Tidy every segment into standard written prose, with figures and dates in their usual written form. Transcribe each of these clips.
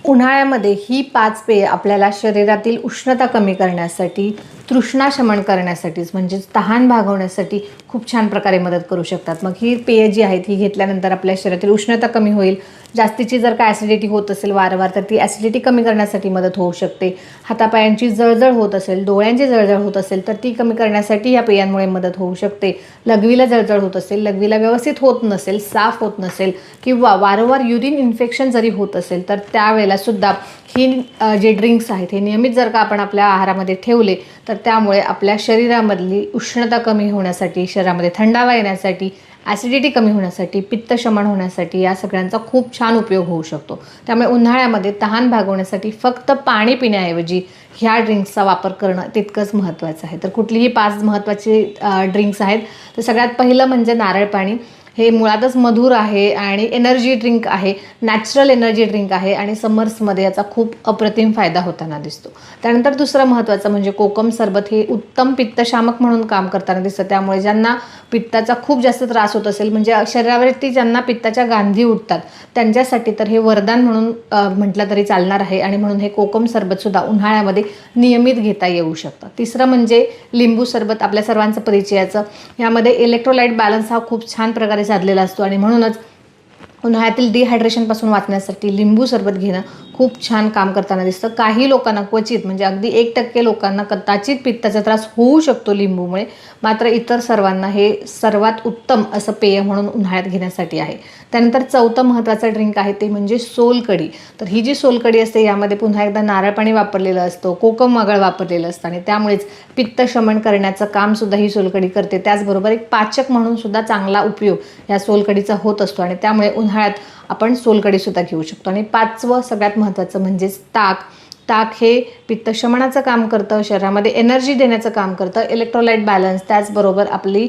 उन्हाळ्यामध्ये ही 5 पेय आपल्याला शरीरातील उष्णता कमी करण्यासाठी, तृष्णा शमन करण्यासाठीच म्हणजेच तहान भागवण्यासाठी खूप छान प्रकारे मदत करू शकतात. मग ही पेय जी आहेत ही घेतल्यानंतर आपल्या शरीरातील उष्णता कमी होईल. जास्तीची जर का ॲसिडिटी होत असेल वारंवार तर ती ॲसिडिटी कमी करण्यासाठी मदत होऊ शकते. हातापायांची जळजळ होत असेल, डोळ्यांची जळजळ होत असेल तर ती कमी करण्यासाठी या पेयांमुळे मदत होऊ शकते. लघवीला जळजळ होत असेल, लघवीला व्यवस्थित होत नसेल, साफ होत नसेल किंवा वारंवार युरिन इन्फेक्शन जरी होत असेल तर त्यावेळेला सुद्धा ही जे ड्रिंक्स आहेत हे नियमित जर का आपण आपल्या आहारामध्ये ठेवले तर त्यामुळे आपल्या शरीरामधली उष्णता कमी होण्यासाठी, शरीरामध्ये थंडावा येण्यासाठी, ॲसिडिटी कमी होण्यासाठी, पित्त शमन होण्यासाठी या सगळ्यांचा खूप छान उपयोग होऊ शकतो. त्यामुळे उन्हाळ्यामध्ये तहान भागवण्यासाठी फक्त पाणी पिण्याऐवजी ह्या ड्रिंक्सचा वापर करणं तितकंच महत्त्वाचं आहे. तर कुठलीही 5 महत्त्वाचे ड्रिंक्स आहेत. तर सगळ्यात पहिलं म्हणजे नारळ पाणी. हे मुळातच मधुर आहे आणि एनर्जी ड्रिंक आहे, नॅचरल एनर्जी ड्रिंक आहे आणि समर्समध्ये याचा खूप अप्रतिम फायदा होताना दिसतो. त्यानंतर दुसरं महत्त्वाचं म्हणजे कोकम सरबत. हे उत्तम पित्तशामक म्हणून काम करताना दिसतं. त्यामुळे ज्यांना पित्ताचा खूप जास्त त्रास होत असेल, म्हणजे शरीरावरती ज्यांना पित्ताच्या गांधी उठतात त्यांच्यासाठी तर हे वरदान म्हणून म्हटलं तरी चालणार आहे आणि म्हणून हे कोकम सरबतसुद्धा उन्हाळ्यामध्ये नियमित घेता येऊ शकतं. तिसरं म्हणजे लिंबू सरबत. आपल्या सर्वांचं परिचयाचं. यामध्ये इलेक्ट्रोलाइट बॅलन्स हा खूप छान प्रकारे साधलेला असतो आणि म्हणूनच उन्हाळ्यातील डिहायड्रेशनपासून वाचण्यासाठी लिंबू सरबत घेणं खूप छान काम करताना दिसतं. काही लोकांना क्वचित म्हणजे अगदी 1% लोकांना कदाचित पित्ताचा त्रास होऊ शकतो लिंबूमुळे, मात्र इतर सर्वांना हे सर्वात उत्तम असं पेय म्हणून उन्हाळ्यात घेण्यासाठी आहे. त्यानंतर चौथं महत्त्वाचं ड्रिंक आहे ते म्हणजे सोलकढी. तर ही जी सोलकढी असते यामध्ये पुन्हा एकदा नारळ पाणी वापरलेलं असतं, कोकम आगळ वापरलेलं असतं आणि त्यामुळेच पित्त शमन करण्याचं कामसुद्धा ही सोलकढी करते. त्याचबरोबर एक पाचक म्हणून सुद्धा चांगला उपयोग या सोलकढीचा होत असतो आणि त्यामुळे उन्हाळ्यात आपण सोलकढीसुद्धा घेऊ शकतो. आणि 5वं सगळ्यात महत्त्वाचं म्हणजेच ताक. ताक हे पित्तशमनाचं काम करतं, शरीरामध्ये एनर्जी देण्याचं काम करतं, इलेक्ट्रोलाइट बॅलन्स, त्याचबरोबर आपली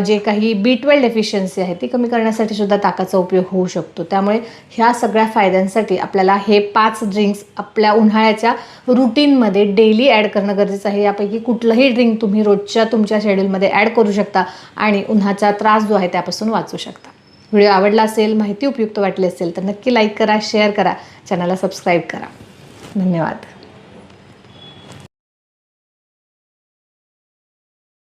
जे काही B12 डेफिशियन्सी आहे ती कमी करण्यासाठी सुद्धा ताकाचा उपयोग होऊ शकतो. त्यामुळे ह्या सगळ्या फायद्यांसाठी आपल्याला हे 5 ड्रिंक्स आपल्या उन्हाळ्याच्या रुटीनमध्ये डेली ॲड करणं गरजेचं आहे. यापैकी कुठलंही ड्रिंक तुम्ही रोजच्या तुमच्या शेड्यूलमध्ये ॲड करू शकता आणि उन्हाचा त्रास जो आहे त्यापासून वाचू शकता. व्हिडिओ आवडला असेल, माहिती उपयुक्त वाटली असेल तर नक्की लाईक करा, शेअर करा, चॅनलला सबस्क्राईब करा. धन्यवाद.